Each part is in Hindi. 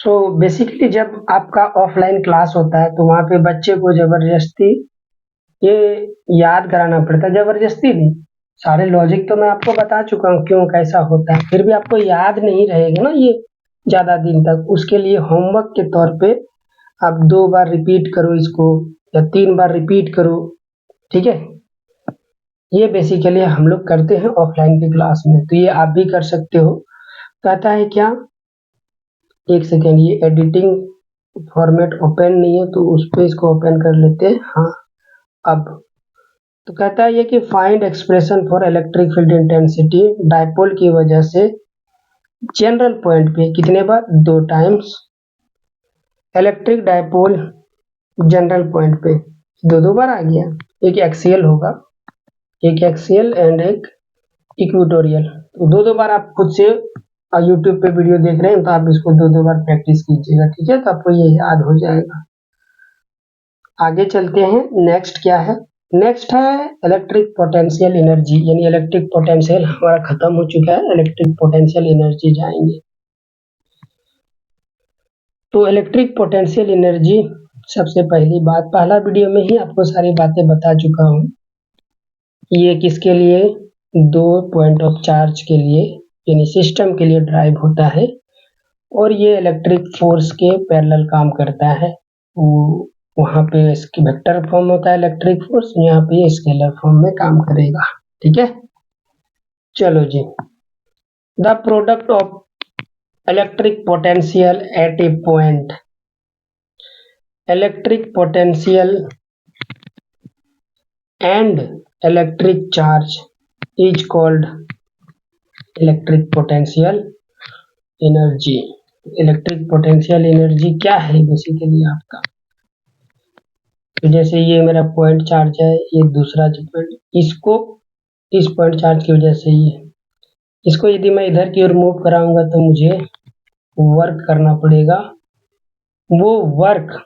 सो बेसिकली जब आपका ऑफलाइन क्लास होता है तो वहाँ पे बच्चे को ज़बरदस्ती ये याद कराना पड़ता है, ज़बरदस्ती नहीं, सारे लॉजिक तो मैं आपको बता चुका हूँ क्यों कैसा होता है, फिर भी आपको याद नहीं रहेगा ना ये ज़्यादा दिन तक, उसके लिए होमवर्क के तौर पे आप 2 बार रिपीट करो इसको या 3 बार रिपीट करो, ठीक है? ये बेसिकली हम लोग करते हैं ऑफलाइन की क्लास में, तो ये आप भी कर सकते हो। कहता है क्या, एक सेकेंड, ये एडिटिंग फॉर्मेट ओपन नहीं है तो उस पे इसको ओपन कर लेते हैं। हाँ, अब तो कहता है ये कि find expression for electric field intensity dipole की वजह से जनरल पॉइंट पे कितने बार, 2 times, electric dipole general point पे 2 बार आ गया। एक एक्सियल होगा, एक एक्सियल एंड एक इक्वेटोरियल, तो 2 बार आप खुद से यूट्यूब पे वीडियो देख रहे हैं तो आप इसको 2 बार प्रैक्टिस कीजिएगा, ठीक है? तो आपको ये याद हो जाएगा। आगे चलते हैं, नेक्स्ट क्या है, नेक्स्ट है इलेक्ट्रिक पोटेंशियल एनर्जी, यानी इलेक्ट्रिक पोटेंशियल हमारा खत्म हो चुका है, इलेक्ट्रिक पोटेंशियल एनर्जी जाएंगे। तो इलेक्ट्रिक पोटेंशियल एनर्जी, सबसे पहली बात, पहला वीडियो में ही आपको सारी बातें बता चुका हूँ। ये किसके लिए, 2 पॉइंट ऑफ चार्ज के लिए यानी सिस्टम के लिए ड्राइव होता है और ये इलेक्ट्रिक फोर्स के पैरेलल काम करता है। वहाँ पे इसकी वेक्टर फॉर्म होता है इलेक्ट्रिक फोर्स, यहाँ पे स्केलर फॉर्म में काम करेगा, ठीक है? चलो जी, the product of electric potential at a point, electric potential and electric charge is called electric potential energy. Electric potential energy क्या है बेसिकली आपका, तो जैसे ये मेरा पॉइंट चार्ज है, ये दूसरा पॉइंट, इसको इस पॉइंट चार्ज की वजह से ये, इसको यदि मैं इधर की ओर मूव कराऊंगा तो मुझे वर्क करना पड़ेगा, वो वर्क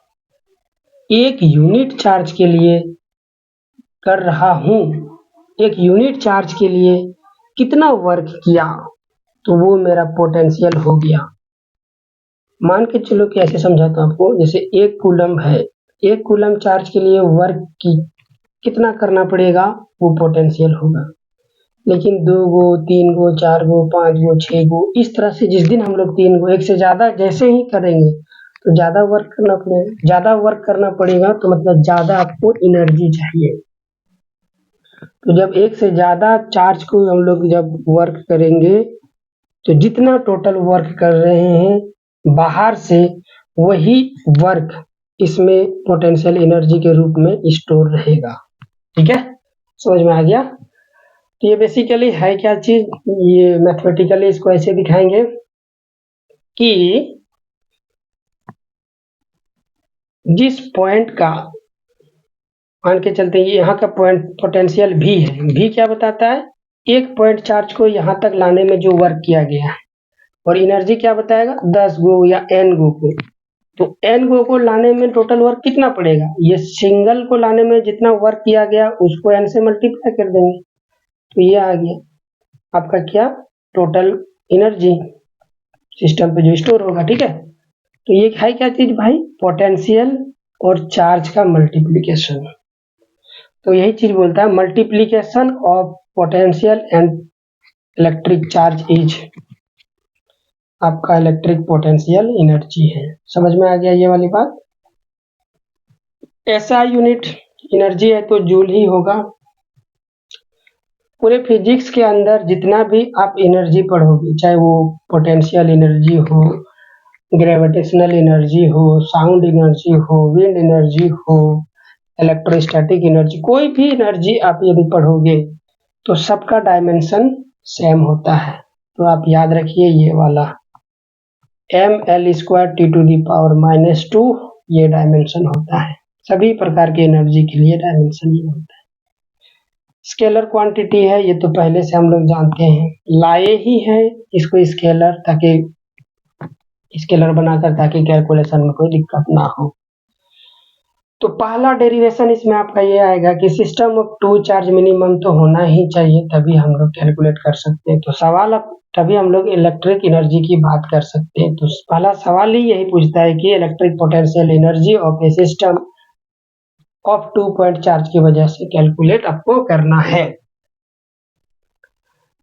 एक यूनिट चार्ज के लिए कर रहा हूँ, एक यूनिट चार्ज के लिए कितना वर्क किया तो वो मेरा पोटेंशियल हो गया। मान के चलो कि ऐसे समझाता हूँ आपको, जैसे 1 कूलम है, 1 कूलम चार्ज के लिए वर्क की कितना करना पड़ेगा वो पोटेंशियल होगा, लेकिन 2 गो 3 गो 4 गो 5 गो 6 गो, इस तरह से जिस दिन हम लोग 3 गो, एक से ज़्यादा जैसे ही करेंगे तो ज़्यादा वर्क करना पड़ेगा, ज़्यादा वर्क करना पड़ेगा तो मतलब ज़्यादा आपको एनर्जी चाहिए। तो जब एक से ज़्यादा चार्ज को हम लोग जब वर्क करेंगे तो जितना टोटल वर्क कर रहे हैं बाहर से, वही वर्क इसमें पोटेंशियल एनर्जी के रूप में स्टोर रहेगा, ठीक है? समझ में आ गया? तो ये बेसिकली है क्या चीज, ये मैथमेटिकली इसको ऐसे दिखाएंगे कि जिस पॉइंट का, मान के चलते हैं यहाँ का पॉइंट पोटेंशियल भी है, भी क्या बताता है, एक पॉइंट चार्ज को यहाँ तक लाने में जो वर्क किया गया है, और एनर्जी क्या बताएगा, 10 गो या n गो को, तो n गो को लाने में टोटल वर्क कितना पड़ेगा, ये सिंगल को लाने में जितना वर्क किया गया उसको n से मल्टीप्लाई कर देंगे, तो ये आ गया आपका क्या, टोटल एनर्जी सिस्टम पे जो स्टोर होगा, ठीक है? तो ये है क्या चीज भाई, पोटेंशियल और चार्ज का मल्टीप्लिकेशन। तो यही चीज बोलता है multiplication of potential and electric charge is आपका इलेक्ट्रिक पोटेंशियल एनर्जी है। समझ में आ गया ये वाली बात? ऐसा यूनिट एनर्जी है तो जूल ही होगा। पूरे फिजिक्स के अंदर जितना भी आप एनर्जी पढ़ोगे, चाहे वो पोटेंशियल एनर्जी हो, ग्रेविटेशनल एनर्जी हो, साउंड एनर्जी हो, विंड एनर्जी हो, इलेक्ट्रोस्टैटिक एनर्जी, कोई भी एनर्जी आप यदि पढ़ोगे तो सबका डायमेंशन सेम होता है। तो आप याद रखिए ये वाला ml² T⁻⁻², ये डायमेंशन होता है, सभी प्रकार के एनर्जी के लिए डायमेंशन ये होता है। स्केलर क्वांटिटी है, ये तो पहले से हम लोग जानते हैं, लाए ही है इसको स्केलर, ताकि स्केलर बनाकर ताकि कैलकुलेशन में कोई दिक्कत ना हो। तो पहला डेरिवेशन इसमें आपका ये आएगा कि सिस्टम ऑफ 2 चार्ज मिनिमम तो होना ही चाहिए, तभी हम लोग कैलकुलेट कर सकते हैं। तो सवाल अब तभी हम लोग इलेक्ट्रिक एनर्जी की बात कर सकते हैं। तो पहला सवाल ही यही पूछता है कि electric potential energy of A system of 2 point charge की वजह से कैलकुलेट आपको करना है।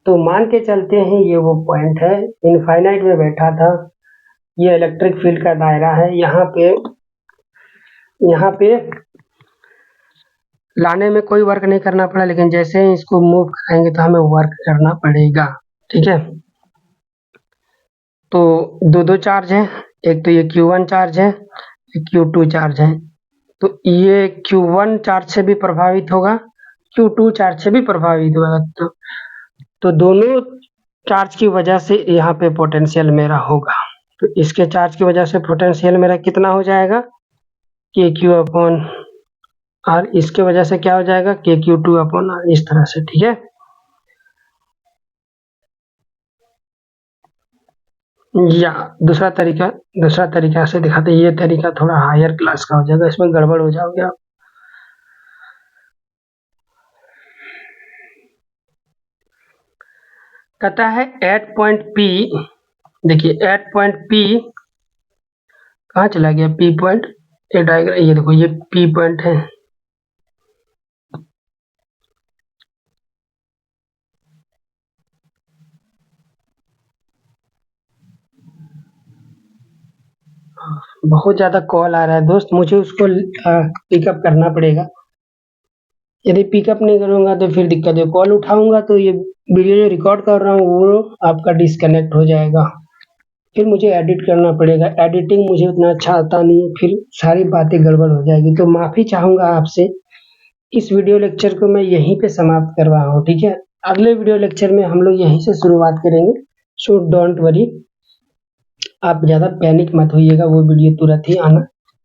तो मान के चलते हैं ये वो पॉइंट है, इनफाइनाइट में बैठा था, ये इलेक्ट्रिक फील्ड का दायरा है, यहाँ पे लाने में कोई वर्क नहीं करना पड़ा, लेकिन जैसे ही इसको मूव कराएंगे तो हमें वर्क करना पड़ेगा। ठीक है, तो दो चार्ज है, एक तो ये Q1 चार्ज है, एक Q2 चार्ज है। तो ये Q1 चार्ज से भी प्रभावित होगा, Q2 चार्ज से भी प्रभावित होगा। तो दोनों चार्ज की वजह से यहाँ पे पोटेंशियल मेरा होगा। तो इसके चार्ज की वजह से पोटेंशियल मेरा कितना हो जाएगा, KQ/R। इसके वजह से क्या हो जाएगा, KQ2/R। इस तरह से। ठीक है, या दूसरा तरीका से दिखाते हैं। ये तरीका थोड़ा हायर क्लास का हो जाएगा, इसमें गड़बड़ हो जाओगे आप। कहता है एट पॉइंट P, देखिए एट पॉइंट P कहाँ चला गया, P पॉइंट, ये डायग्राम, ये देखो ये P पॉइंट है। बहुत ज्यादा कॉल आ रहा है दोस्त, मुझे उसको पिकअप करना पड़ेगा। यदि पिकअप नहीं करूंगा तो फिर दिक्कत है, कॉल उठाऊंगा तो ये वीडियो जो रिकॉर्ड कर रहा हूँ वो आपका डिस्कनेक्ट हो जाएगा, फिर मुझे एडिट करना पड़ेगा। एडिटिंग मुझे उतना अच्छा आता नहीं है, फिर सारी बातें गड़बड़ हो जाएगी। तो माफ़ी चाहूँगा आपसे। इस वीडियो लेक्चर को मैं यहीं पे समाप्त कर रहा हूँ। ठीक है, अगले वीडियो लेक्चर में हम लोग यहीं से शुरुआत करेंगे। सो डोंट वरी, आप ज़्यादा पैनिक मत होइएगा, वो वीडियो तुरंत ही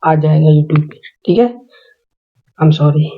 आ जाएगा यूट्यूब पे। ठीक है, आई एम सॉरी।